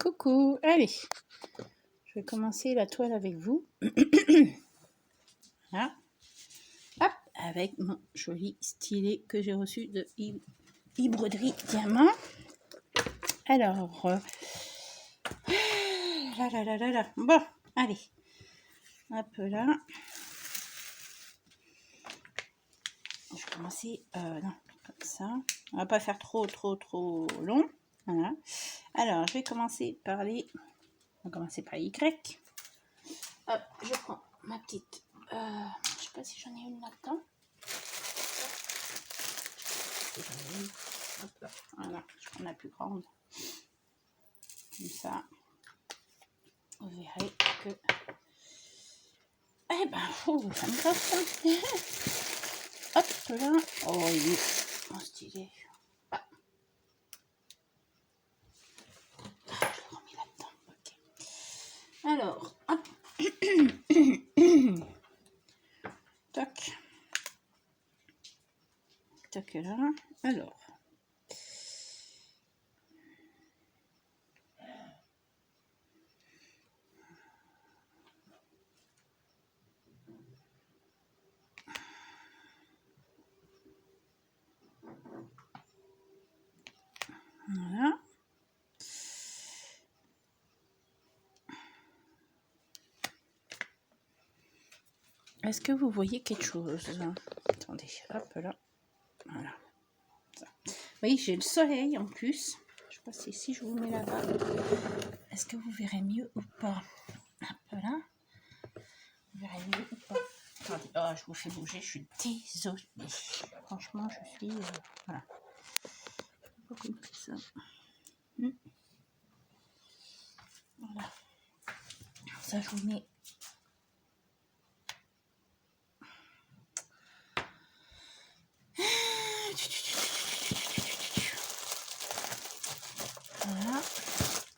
Coucou, allez, je vais commencer la toile avec vous. Voilà. Hop, avec mon joli stylet que j'ai reçu de e-broderie diamant. Alors, bon, allez, hop là. Je vais commencer, non, comme ça. On va pas faire trop long. Voilà. Alors, je vais commencer par les... On va commencer par Y. Hop, je prends ma petite... je sais pas si j'en ai une là-dedans. Hop là. Voilà, je prends la plus grande. Comme ça. Vous verrez que... Eh ben, ça me casse. Hop là. Oh, il est mon stylet. Ah. Je l'ai remis là-dedans. Ok. Alors, hop. Toc. Toc là. Alors. Voilà. Est-ce que vous voyez quelque chose? Attendez, hop là. Voilà. Oui, j'ai le soleil en plus. Je sais pas si je vous mets là-bas. Est-ce que vous verrez mieux ou pas? Hop là. Vous verrez mieux ou pas? Attendez, oh, je vous fais bouger, je suis désolée. Franchement, je suis... voilà. Pas comme ça. Voilà. Ça, je vous mets... Voilà.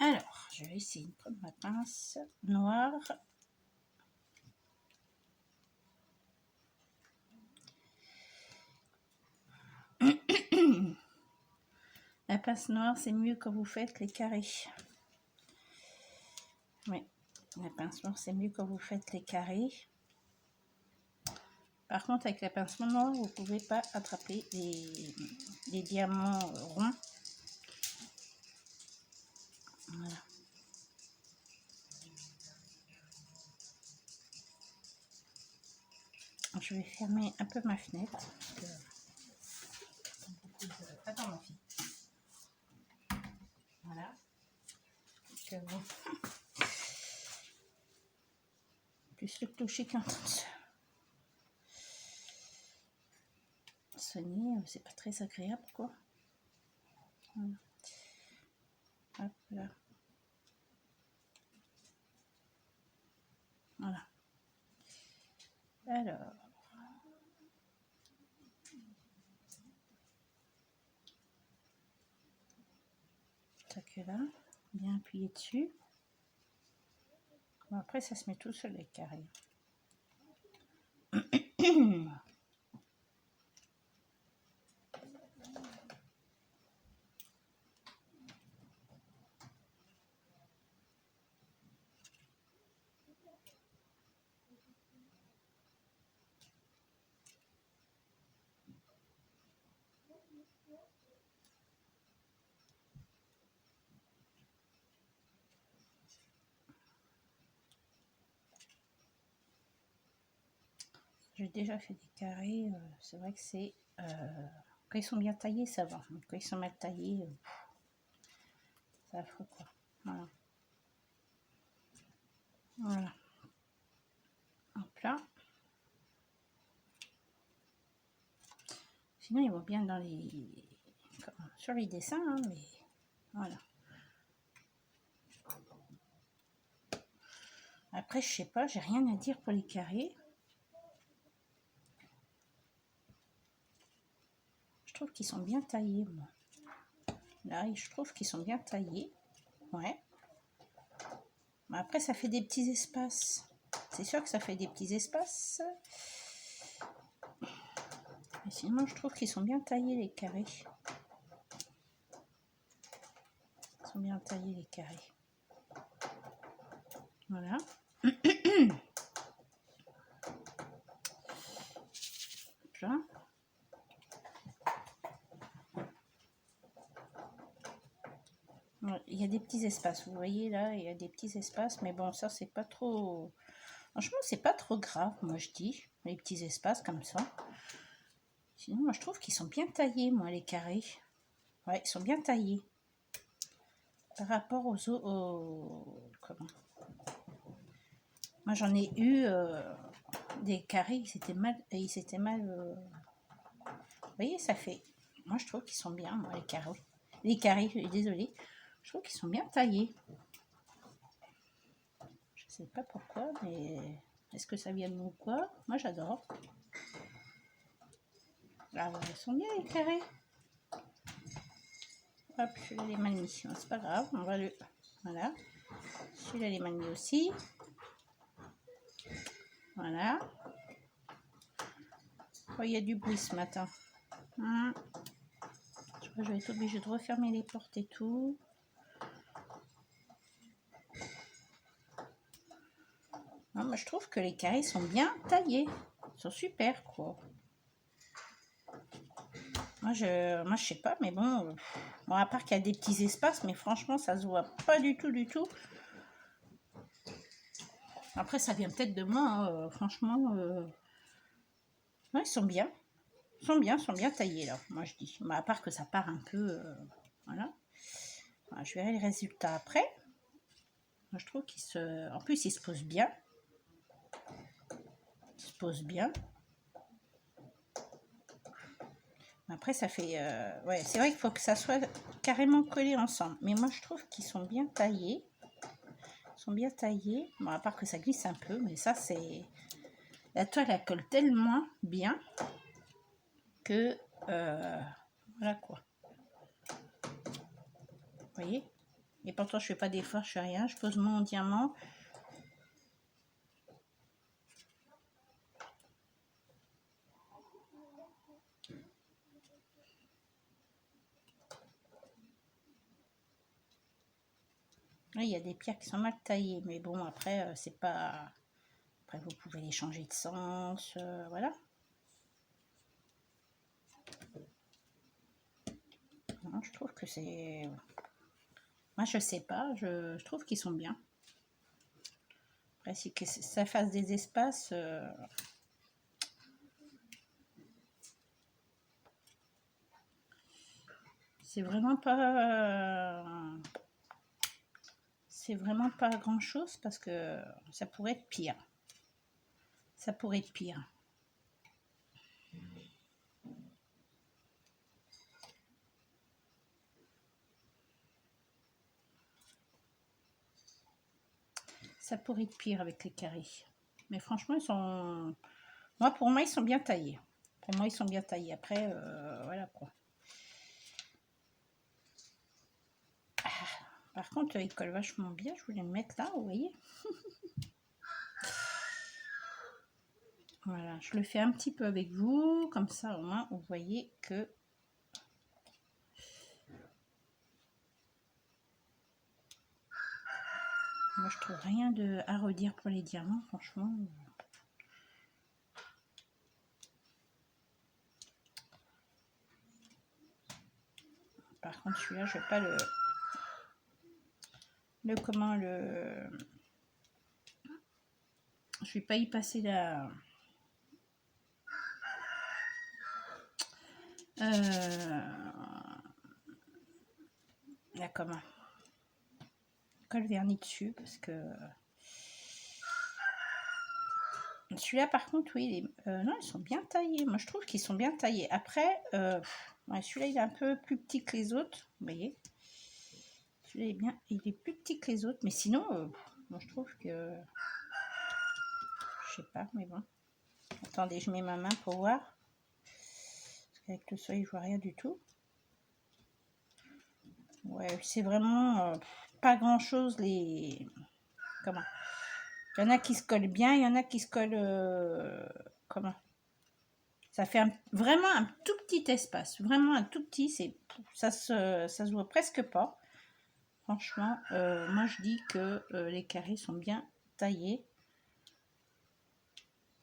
Alors, je vais essayer de prendre ma pince noire. La pince noire, c'est mieux quand vous faites les carrés. Oui, la pince noire, c'est mieux quand vous faites les carrés. Par contre, avec la pince noire, vous ne pouvez pas attraper les diamants ronds. Voilà. Je vais fermer un peu ma fenêtre. Attends, ma fille. Voilà. Bon. Plus le clocher qui est en train de se soigner, c'est pas très agréable, quoi. Voilà. Hop là. Voilà. Alors. Tac là. Bien appuyer dessus. Bon, après, ça se met tout seul les carrés. J'ai déjà fait des carrés, c'est vrai que c'est... quand ils sont bien taillés, ça va. Quand ils sont mal taillés, c'est affreux, quoi. Voilà. Voilà. Hop là. Sinon, ils vont bien dans les... sur les dessins, hein, mais... Voilà. Après, je sais pas, j'ai rien à dire pour les carrés. Je trouve qu'ils sont bien taillés, moi. Là, je trouve qu'ils sont bien taillés. Ouais. Mais après, ça fait des petits espaces. C'est sûr que ça fait des petits espaces. Mais sinon, je trouve qu'ils sont bien taillés, les carrés. Ils sont bien taillés, les carrés. Voilà. Là. Il y a des petits espaces, vous voyez là, il y a des petits espaces, mais bon, ça c'est pas trop... Franchement, c'est pas trop grave, moi je dis, les petits espaces comme ça. Sinon, moi je trouve qu'ils sont bien taillés, moi, les carrés. Ouais, ils sont bien taillés. Par rapport comment? Moi j'en ai eu des carrés, ils étaient mal... Vous voyez, ça fait... Moi je trouve qu'ils sont bien, moi, les carrés. Les carrés, désolée. Je trouve qu'ils sont bien taillés. Je sais pas pourquoi, mais est-ce que ça vient de nous ou quoi? Moi j'adore. Ah ouais, ils sont bien les carrés. Hop, celui-là il est mal mis. C'est pas grave, on va le... Voilà. Celui-là il est mal mis aussi. Voilà. Oh, il y a du bruit ce matin. Je crois que je vais être obligée de refermer les portes et tout. Non, moi je trouve que les carrés sont bien taillés. Ils sont super quoi. Moi je sais pas, mais bon, bon à part qu'il y a des petits espaces, mais franchement ça se voit pas du tout. Après ça vient peut-être de moi, hein, franchement. Ouais, ils sont bien. Ils sont bien taillés là, moi je dis. Mais à part que ça part un peu, voilà. Voilà. Je verrai les résultats après. Moi je trouve qu'ils se... En plus ils se posent bien. Ils se posent bien. Après, ça fait... ouais, c'est vrai qu'il faut que ça soit carrément collé ensemble. Mais moi, je trouve qu'ils sont bien taillés. Ils sont bien taillés. Bon, à part que ça glisse un peu. Mais ça, c'est... La toile, elle colle tellement bien que... voilà, quoi. Vous voyez? Et pourtant, je fais pas d'effort, je fais rien. Je pose mon diamant. Là, il y a des pierres qui sont mal taillées. Mais bon, après, c'est pas... Après, vous pouvez les changer de sens. Voilà. Non, je trouve que c'est... Moi, je sais pas. Je trouve qu'ils sont bien. Après, si que ça fasse des espaces... c'est vraiment pas... c'est vraiment pas grand-chose parce que ça pourrait être pire. Ça pourrait être pire. Ça pourrait être pire avec les carrés. Mais franchement, ils sont... Moi, pour moi, ils sont bien taillés. Pour moi, ils sont bien taillés. Après, voilà quoi. Ah, par contre, il colle vachement bien. Je voulais le mettre là, vous voyez. Voilà, je le fais un petit peu avec vous. Comme ça, au moins, vous voyez que... Moi, je trouve rien à redire pour les diamants, franchement. Par contre, celui-là, je vais pas je vais pas y passer la... la comment colle vernis dessus parce que celui-là par contre oui non ils sont bien taillés, moi je trouve qu'ils sont bien taillés. Après ouais, celui-là il est un peu plus petit que les autres, vous voyez, celui-là est bien, il est plus petit que les autres, mais sinon moi je trouve que je sais pas, mais bon, attendez, je mets ma main pour voir parce qu'avec le soleil je vois rien du tout. Ouais, c'est vraiment pas grand chose les... Comment? Il y en a qui se collent bien, il y en a qui se collent... Comment? Ça fait vraiment un tout petit espace. Vraiment un tout petit. Ça se voit presque pas. Franchement, moi je dis que les carrés sont bien taillés.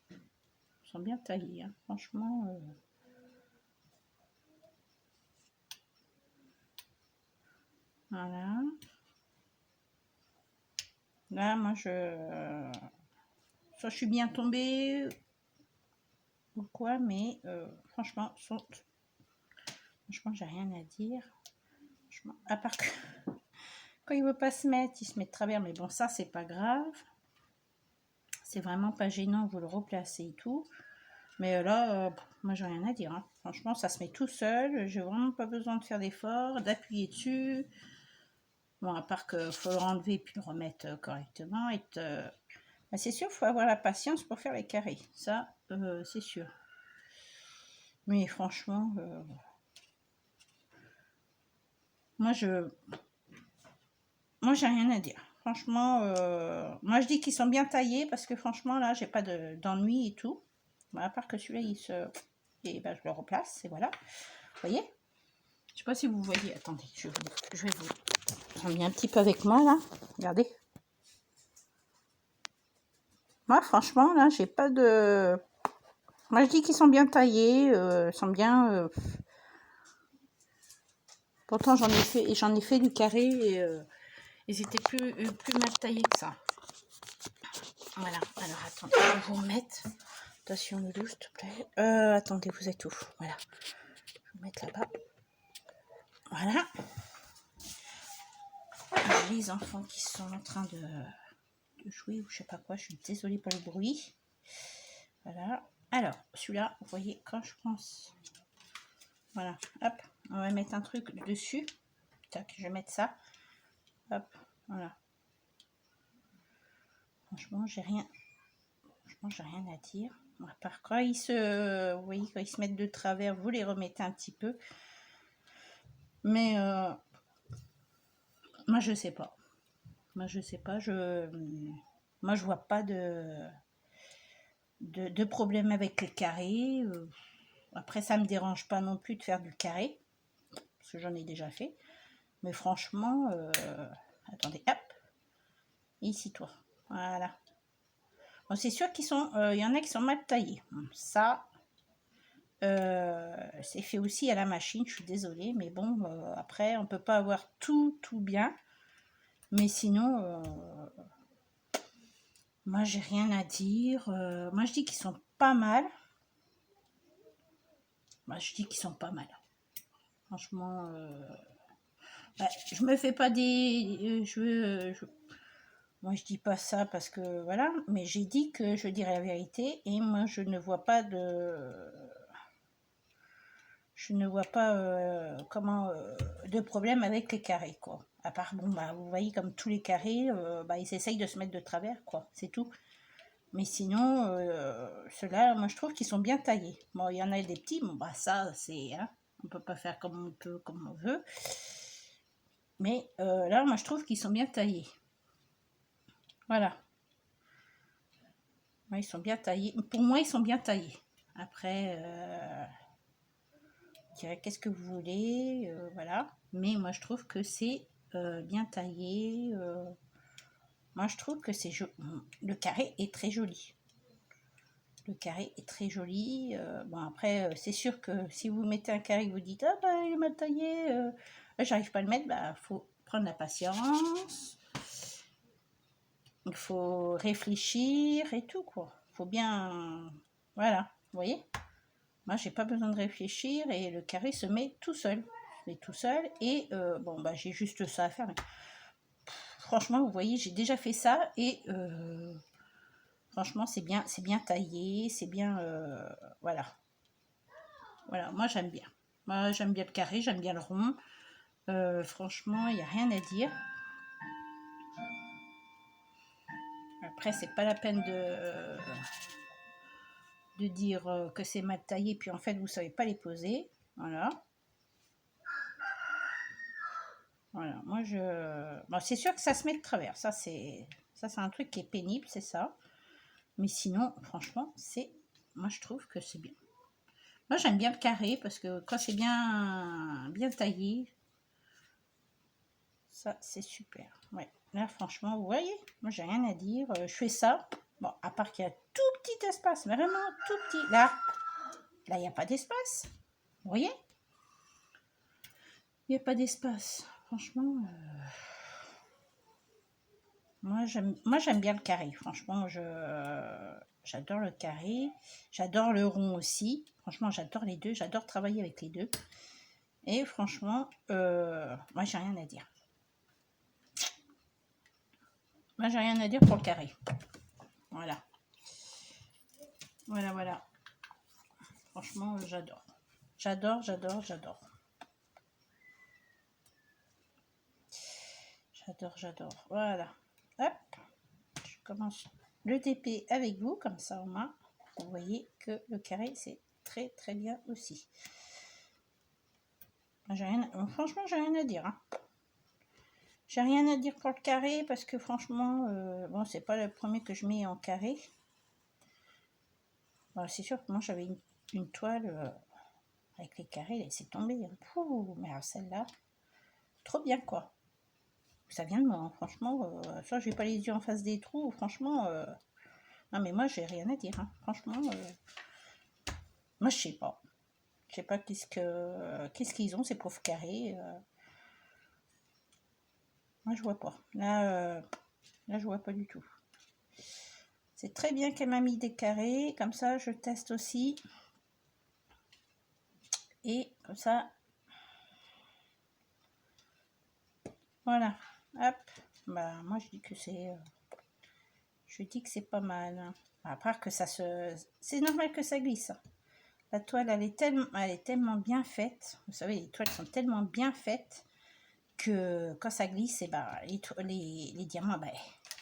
Ils sont bien taillés, hein. Franchement. Voilà. Là, moi, soit je suis bien tombée ou quoi, mais franchement, franchement, j'ai rien à dire. Franchement, à part que quand il veut pas se mettre, il se met de travers, mais bon, ça, c'est pas grave. C'est vraiment pas gênant, vous le replacez et tout. Mais là, moi, j'ai rien à dire, hein. Franchement, ça se met tout seul. J'ai vraiment pas besoin de faire d'efforts, d'appuyer dessus. Bon, à part qu'il faut le enlever puis le remettre correctement. Bah, c'est sûr, il faut avoir la patience pour faire les carrés. Ça, c'est sûr. Mais franchement, moi, j'ai rien à dire. Franchement, moi, je dis qu'ils sont bien taillés parce que franchement, là, j'ai pas d'ennui et tout. Bah, à part que celui-là, et ben, je le replace et voilà. Vous voyez? Je sais pas si vous voyez. Attendez, je vais vous... J'en ai un petit peu avec moi, là. Regardez. Moi, franchement, là, j'ai pas de... Moi, je dis qu'ils sont bien taillés, sont bien... Pourtant, j'en ai fait du carré et ils étaient plus mal taillés que ça. Voilà. Alors, attendez, je vais vous remettre... Attention, Loulou, s'il te plaît. Attendez, vous êtes où? Voilà. Je vais vous mettre là-bas. Voilà. Alors, les enfants qui sont en train de jouer ou je sais pas quoi. Je suis désolée pour le bruit. Voilà. Alors, celui-là, vous voyez, quand je pense... Voilà. Hop. On va mettre un truc dessus. Tac, je vais mettre ça. Hop. Voilà. Franchement, j'ai rien à dire. À part quand ils vous voyez, quand ils se mettent de travers, vous les remettez un petit peu. Mais moi, je sais pas. Moi, je sais pas. Moi, je vois pas de problème avec les carrés. Après, ça me dérange pas non plus de faire du carré. Parce que j'en ai déjà fait. Mais franchement, attendez, hop. Ici, toi. Voilà. Bon, c'est sûr qu'il y en a qui sont mal taillés. Ça, c'est fait aussi à la machine, je suis désolée, mais bon, après, on peut pas avoir tout bien. Mais sinon, moi, j'ai rien à dire. Moi, je dis qu'ils sont pas mal. Moi, je dis qu'ils sont pas mal. Franchement, bah, je me fais pas des... moi, je dis pas ça parce que, voilà, mais j'ai dit que je dirais la vérité et moi, je ne vois pas de problème avec les carrés, quoi. À part, bon, bah, vous voyez, comme tous les carrés, bah, ils essayent de se mettre de travers, quoi. C'est tout. Mais sinon, ceux-là, moi, je trouve qu'ils sont bien taillés. Bon, il y en a des petits, bon, bah, ça, c'est... Hein, on peut pas faire comme on peut, comme on veut. Mais là, moi, je trouve qu'ils sont bien taillés. Voilà. Ouais, ils sont bien taillés. Pour moi, ils sont bien taillés. Après... qu'est-ce que vous voulez, voilà. Mais moi, je trouve que c'est bien taillé. Moi, je trouve que le carré est très joli. Le carré est très joli. Bon, après, c'est sûr que si vous mettez un carré, vous dites, ah bah, il est mal taillé, j'arrive pas à le mettre, bah, faut prendre la patience. Il faut réfléchir et tout, quoi. Faut bien... Voilà, vous voyez? Moi, j'ai pas besoin de réfléchir et le carré se met tout seul. Se met tout seul et bon, bah, j'ai juste ça à faire. Mais... Franchement, vous voyez, j'ai déjà fait ça et franchement, c'est bien taillé, c'est bien, voilà. Voilà, moi, j'aime bien. Moi, j'aime bien le carré, j'aime bien le rond. Franchement, il n'y a rien à dire. Après, c'est pas la peine de dire que c'est mal taillé, puis en fait, vous savez pas les poser. Voilà. Voilà, moi bon, c'est sûr que ça se met de travers, ça c'est un truc qui est pénible, c'est ça. Mais sinon, franchement, moi je trouve que c'est bien. Moi j'aime bien le carré parce que quand c'est bien taillé, ça c'est super. Ouais, Là, franchement, vous voyez, moi, j'ai rien à dire. Je fais ça. Bon, à part qu'il y a tout petit espace, mais vraiment tout petit. Là, il n'y a pas d'espace. Vous voyez? Il n'y a pas d'espace. Franchement, moi, j'aime bien le carré. Franchement, j'adore le carré. J'adore le rond aussi. Franchement, j'adore les deux. J'adore travailler avec les deux. Et franchement, moi, j'ai rien à dire. Moi, j'ai rien à dire pour le carré. Voilà. Voilà, voilà. Franchement, j'adore. J'adore, j'adore, j'adore. J'adore, j'adore. Voilà. Hop. Je commence le TP avec vous, comme ça au moins, vous voyez que le carré, c'est très, très bien aussi. Franchement, j'ai rien à dire. Hein. J'ai rien à dire pour le carré, parce que franchement, bon, c'est pas le premier que je mets en carré. Bon, c'est sûr que moi, j'avais une toile avec les carrés, elle s'est tombée. Hein. Pouh, mais alors celle-là, trop bien, quoi. Ça vient de moi, hein. Franchement, ça, j'ai pas les yeux en face des trous, franchement, non, mais moi, j'ai rien à dire, hein. Franchement, moi, je sais pas. Je sais pas qu'est-ce qu'ils ont, ces pauvres carrés. Moi, je vois pas. Là, je vois pas du tout. C'est très bien qu'elle m'a mis des carrés. Comme ça, je teste aussi. Et comme ça, voilà. Hop. Bah, moi, je dis que c'est pas mal. Hein. À part que c'est normal que ça glisse. Hein. La toile, elle est tellement bien faite. Vous savez, les toiles sont tellement bien faites que quand ça glisse, et ben, les diamants, ben,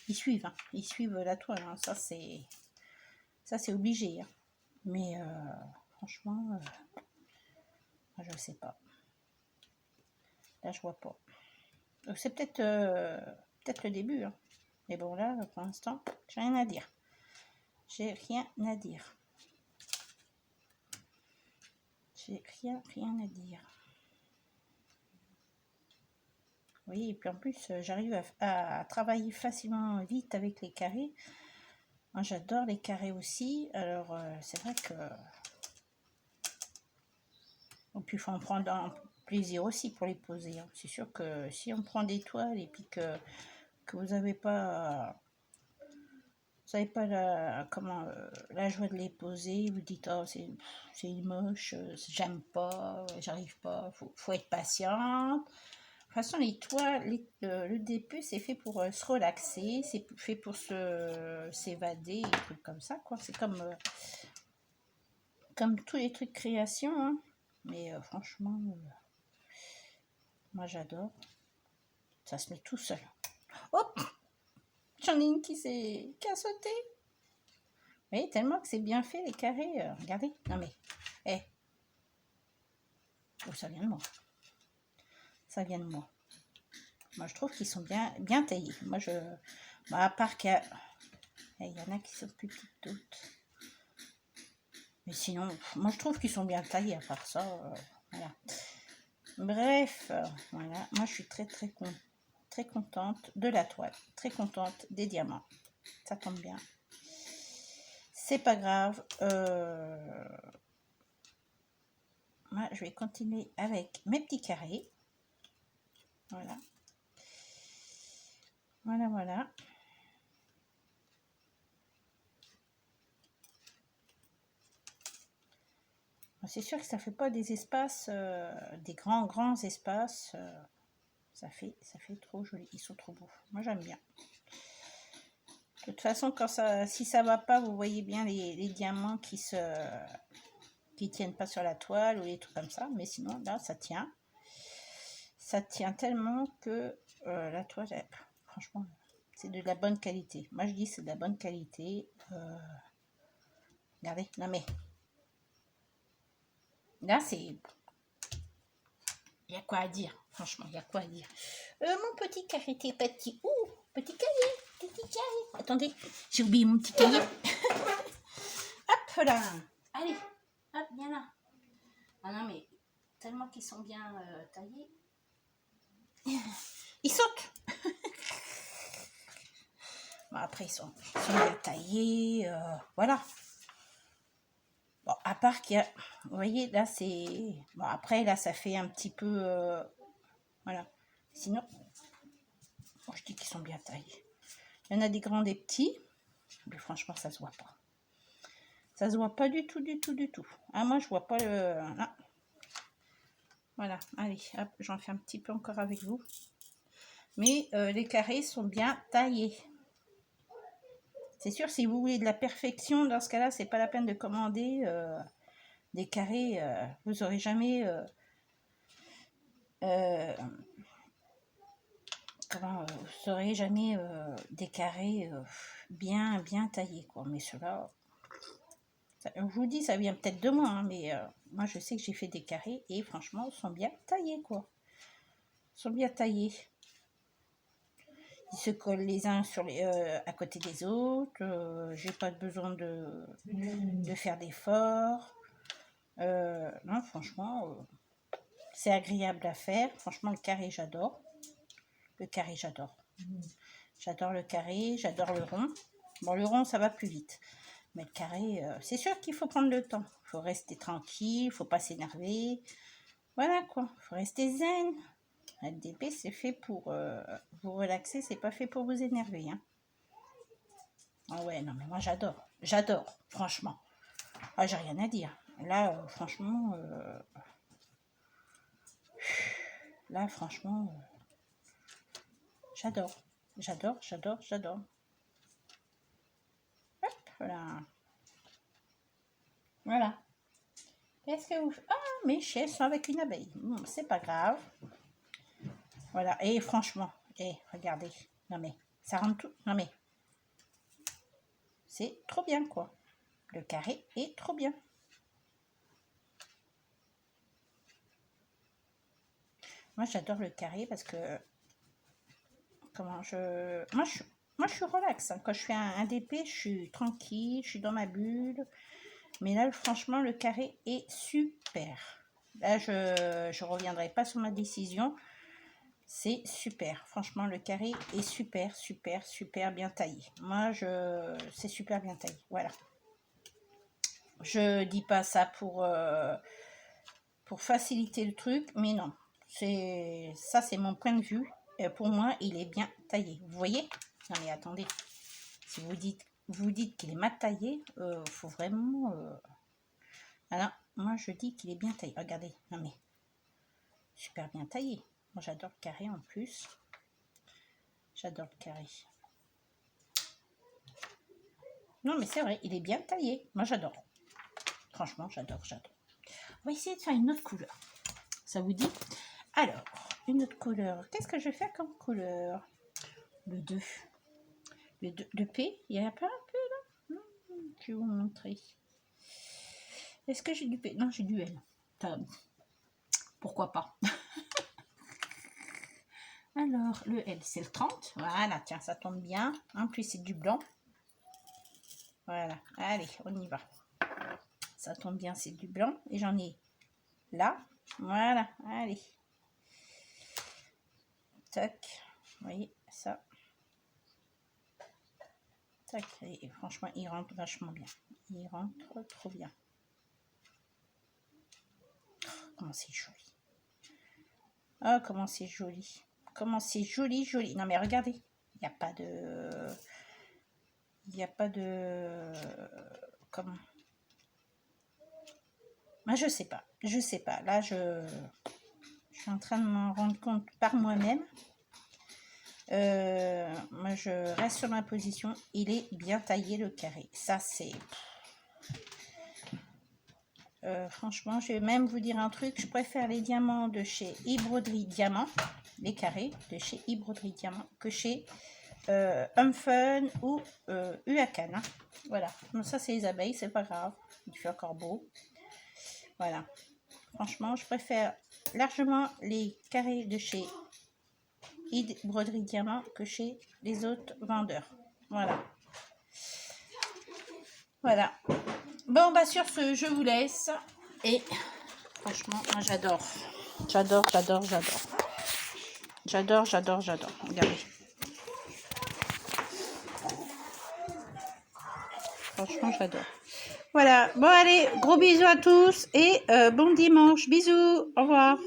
ils suivent. Hein. Ils suivent la toile. Hein. Ça, c'est obligé. Hein. Mais franchement, je sais pas. Là, je vois pas. C'est peut-être le début. Hein. Mais bon, là, pour l'instant, j'ai rien à dire. J'ai rien à dire. J'ai rien à dire. Oui, et puis en plus, j'arrive à travailler facilement vite avec les carrés. Moi, j'adore les carrés aussi. Alors, c'est vrai que... Et puis, il faut en prendre un plaisir aussi pour les poser. Hein. C'est sûr que si on prend des toiles et puis que vous n'avez pas... la joie de les poser, vous dites, oh, c'est moche, j'aime pas, j'arrive pas, faut être patiente. De toute façon, les toiles, le DP, c'est fait pour se relaxer, c'est fait pour s'évader, des trucs comme ça, quoi. C'est comme tous les trucs création, hein. Mais franchement, moi j'adore. Ça se met tout seul. Hop! J'en ai une qui a sauté. Vous voyez, tellement que c'est bien fait, les carrés. Regardez. Non mais, oh, ça vient de moi. Ça vient de moi. Moi, je trouve qu'ils sont bien taillés. Moi, à part qu'il y en a qui sont plus petites d'autres. Mais sinon, moi, je trouve qu'ils sont bien taillés. À part ça, voilà. Bref, voilà. Moi, je suis très, très contente de la toile. Très contente des diamants. Ça tombe bien. C'est pas grave. Moi, je vais continuer avec mes petits carrés. Voilà. Voilà, voilà. C'est sûr que ça fait pas des espaces, des grands espaces. Ça fait trop joli. Ils sont trop beaux. Moi, j'aime bien. De toute façon, si ça va pas, vous voyez bien les diamants qui tiennent pas sur la toile ou des trucs comme ça. Mais sinon, là, ça tient. Ça tient tellement que la toile, franchement, c'est de la bonne qualité. Moi, je dis c'est de la bonne qualité. Regardez, non mais... Là, c'est... Il y a quoi à dire. Franchement, il y a quoi à dire. Mon petit carré, t'es petit. Ouh, petit carré. Attendez, j'ai oublié mon petit cahier. Hop là. Allez, hop, viens là. Ah non, mais tellement qu'ils sont bien taillés. Ils sautent. Bon, après, ils sont bien taillés. Voilà. Bon, à part qu'il y a... Vous voyez, là, c'est... Bon, après, là, ça fait un petit peu... voilà. Sinon, bon, je dis qu'ils sont bien taillés. Il y en a des grands, des petits. Mais franchement, ça se voit pas. Ça se voit pas du tout, du tout, du tout. Ah, moi, je vois pas le... Non. Voilà, allez, hop, j'en fais un petit peu encore avec vous. Mais les carrés sont bien taillés. C'est sûr, si vous voulez de la perfection, dans ce cas-là, c'est pas la peine de commander des carrés. Vous n'aurez jamais... vous saurez jamais des carrés bien taillés, quoi. Mais ceux-là... Je vous dis, ça vient peut-être de moi, hein, mais moi je sais que j'ai fait des carrés et franchement, ils sont bien taillés, quoi. Ils sont bien taillés. Ils se collent les uns sur les, à côté des autres. J'ai pas besoin de faire d'efforts. Non, franchement, c'est agréable à faire. Franchement, le carré, j'adore. Le carré, j'adore. J'adore le carré, j'adore le rond. Bon, le rond, ça va plus vite. Mais le carré, c'est sûr qu'il faut prendre le temps. Il faut rester tranquille, il faut pas s'énerver. Voilà quoi, il faut rester zen. LDP, c'est fait pour vous relaxer, c'est pas fait pour vous énerver. Hein. Ah ouais, non mais moi j'adore. J'adore, franchement. Ah, j'ai rien à dire. Là, franchement... là, franchement... j'adore. J'adore, j'adore, j'adore. Voilà. Voilà. Qu'est-ce que vous faites? Ah, mes chiens sont avec une abeille. C'est pas grave. Voilà. Et franchement, regardez. Non mais, ça rentre tout. Non mais, c'est trop bien, quoi. Le carré est trop bien. Moi, j'adore le carré parce que... Moi, je suis relax. Hein. Quand je fais un DP, je suis tranquille, je suis dans ma bulle. Mais là, franchement, le carré est super. Là, je ne reviendrai pas sur ma décision. C'est super. Franchement, le carré est super, super, super bien taillé. Moi, c'est super bien taillé. Voilà. Je dis pas ça pour faciliter le truc, mais non. Ça, c'est mon point de vue. Pour moi, il est bien taillé. Vous voyez? Non, mais attendez. Si vous dites qu'il est mal taillé, faut vraiment... Alors, moi, je dis qu'il est bien taillé. Regardez. Non, mais... super bien taillé. Moi, j'adore le carré en plus. J'adore le carré. Non, mais c'est vrai, il est bien taillé. Moi, j'adore. Franchement, j'adore. On va essayer de faire une autre couleur. Ça vous dit? Alors, une autre couleur. Qu'est-ce que je vais faire comme couleur? Le 2. Le P, il y a pas un P là? Je vais vous montrer. Est-ce que j'ai du P? Non, j'ai du L. Pourquoi pas? Alors, le L, c'est le 30. Voilà, tiens, ça tombe bien. En plus, c'est du blanc. Voilà, allez, on y va. Ça tombe bien, c'est du blanc. Et j'en ai là. Voilà, allez. Tac, vous voyez, ça. Tac, et franchement, il rentre vachement bien. Il rentre trop bien. Oh, comment c'est joli. Oh, comment c'est joli. Comment c'est joli, joli. Non, mais regardez. Il n'y a pas de... Il n'y a pas de... Comment? Moi, je sais pas. Je sais pas. Là, je suis en train de m'en rendre compte par moi-même. Moi, je reste sur ma position. Il est bien taillé, le carré. Ça, c'est... franchement, je vais même vous dire un truc. Je préfère les diamants de chez e-Broderie Diamant, les carrés de chez e-Broderie Diamant, que chez Fun ou Uakan. Hein. Voilà. Donc ça, c'est les abeilles, c'est pas grave. Il fait encore beau. Voilà. Franchement, je préfère largement les carrés de chez e-Broderie Diamant que chez les autres vendeurs. Voilà. Voilà. Bon, bah sur ce, je vous laisse. Et franchement, moi j'adore. J'adore. J'adore. Regardez. Franchement, j'adore. Voilà. Bon, allez, gros bisous à tous et bon dimanche. Bisous. Au revoir.